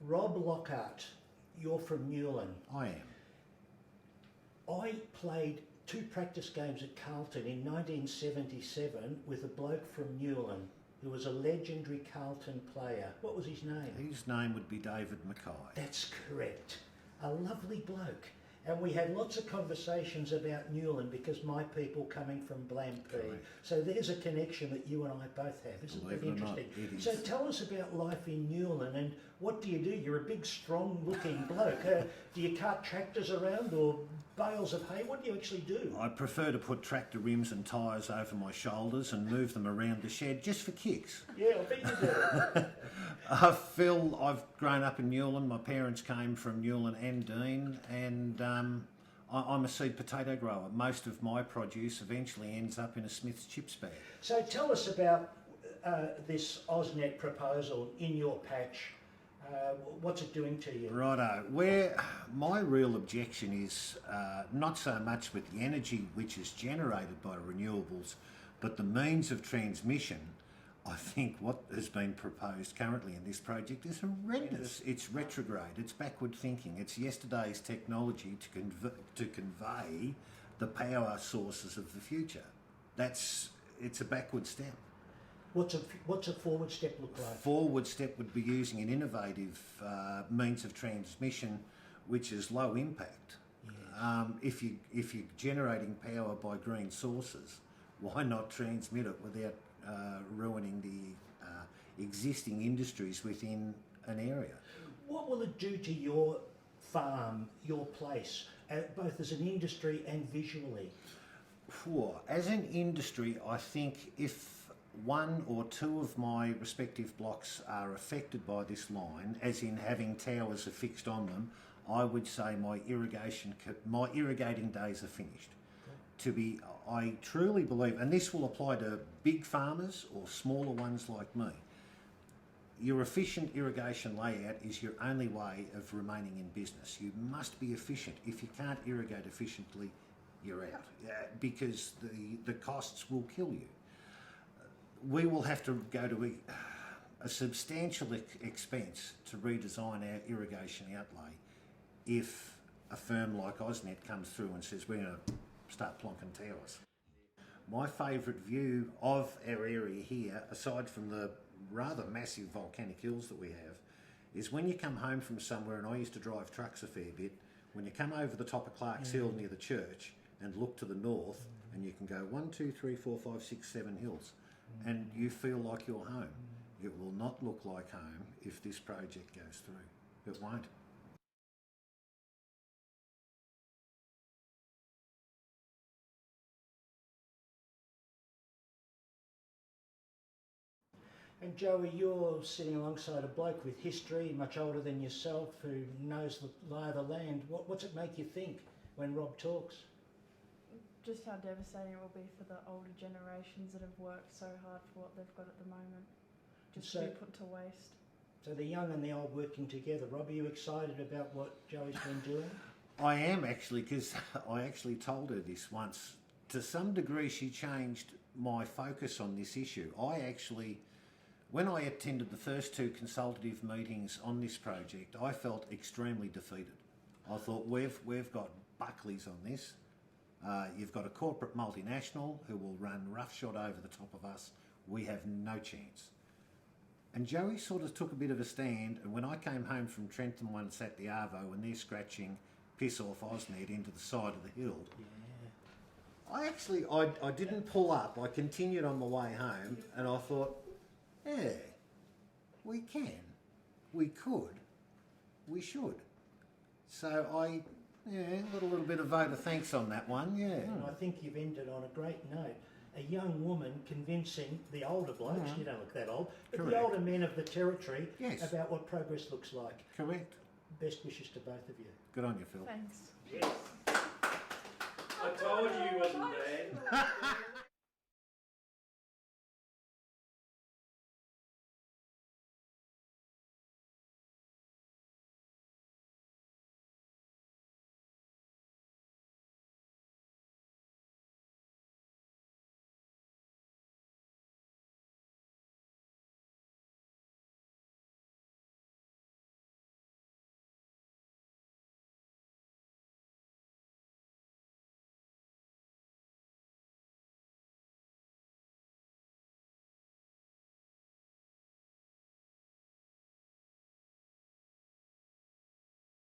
Rob Lockhart, you're from Newland. I am. I played 2 practice games at Carlton in 1977 with a bloke from Newland who was a legendary Carlton player. What was his name? His name would be David Mackay. That's correct. A lovely bloke. And we had lots of conversations about Newland because my people coming from Blampee. Correct. So there's a connection that you and I both have. Isn't that interesting? It is. So tell us about life in Newland and what do you do? You're a big, strong-looking bloke. Do you cart tractors around or bales of hay? What do you actually do? I prefer to put tractor rims and tyres over my shoulders and move them around the shed just for kicks. Yeah, I bet you do. Phil, I've grown up in Newland. My parents came from Newland and Dean, and I'm a seed potato grower. Most of my produce eventually ends up in a Smith's chips bag. So tell us about this AusNet proposal in your patch. What's it doing to you? Righto. Where my real objection is not so much with the energy which is generated by renewables, but the means of transmission. I think what has been proposed currently in this project is horrendous. It's retrograde, it's backward thinking, it's yesterday's technology to convey the power sources of the future. It's a backward step. What's a forward step look like? Forward step would be using an innovative means of transmission which is low impact. Yes. If you're generating power by green sources, why not transmit it without ruining the existing industries within an area? What will it do to your farm, your place, both as an industry and visually? As an industry, I think if 1 or 2 of my respective blocks are affected by this line, as in having towers affixed on them, I would say my irrigating days are finished. I truly believe, and this will apply to big farmers or smaller ones like me, your efficient irrigation layout is your only way of remaining in business. You must be efficient. If you can't irrigate efficiently, you're out, because the costs will kill you. We will have to go to a substantial expense to redesign our irrigation outlay if a firm like AusNet comes through and says we're going to start plonking towers. My favourite view of our area here, aside from the rather massive volcanic hills that we have, is when you come home from somewhere, and I used to drive trucks a fair bit, when you come over the top of Clark's Hill near the church and look to the north, and you can go 1, 2, 3, 4, 5, 6, 7 hills, and you feel like you're home. It will not look like home if this project goes through. It won't. And Joey, you're sitting alongside a bloke with history, much older than yourself, who knows the lie of the land. What's it make you think when Rob talks? Just how devastating it will be for the older generations that have worked so hard for what they've got at the moment, just to be put to waste. So the young and the old working together. Rob, are you excited about what Joey's been doing? I am actually, because I actually told her this once. To some degree, she changed my focus on this issue. When I attended the first 2 consultative meetings on this project, I felt extremely defeated. I thought, we've got Buckleys on this. You've got a corporate multinational who will run roughshod over the top of us. We have no chance. And Joey sort of took a bit of a stand, and when I came home from Trentham once at the Arvo and they're scratching piss off AusNet into the side of the hill, I didn't pull up. I continued on the way home, and I thought, yeah, we can, we could, we should. So I got a little bit of vote of thanks on that one, And I think you've ended on a great note. A young woman convincing the older blokes, you don't look that old, but the older men of the territory about what progress looks like. Correct. Best wishes to both of you. Good on you, Phil. Thanks. Yes. I told you he wasn't bad.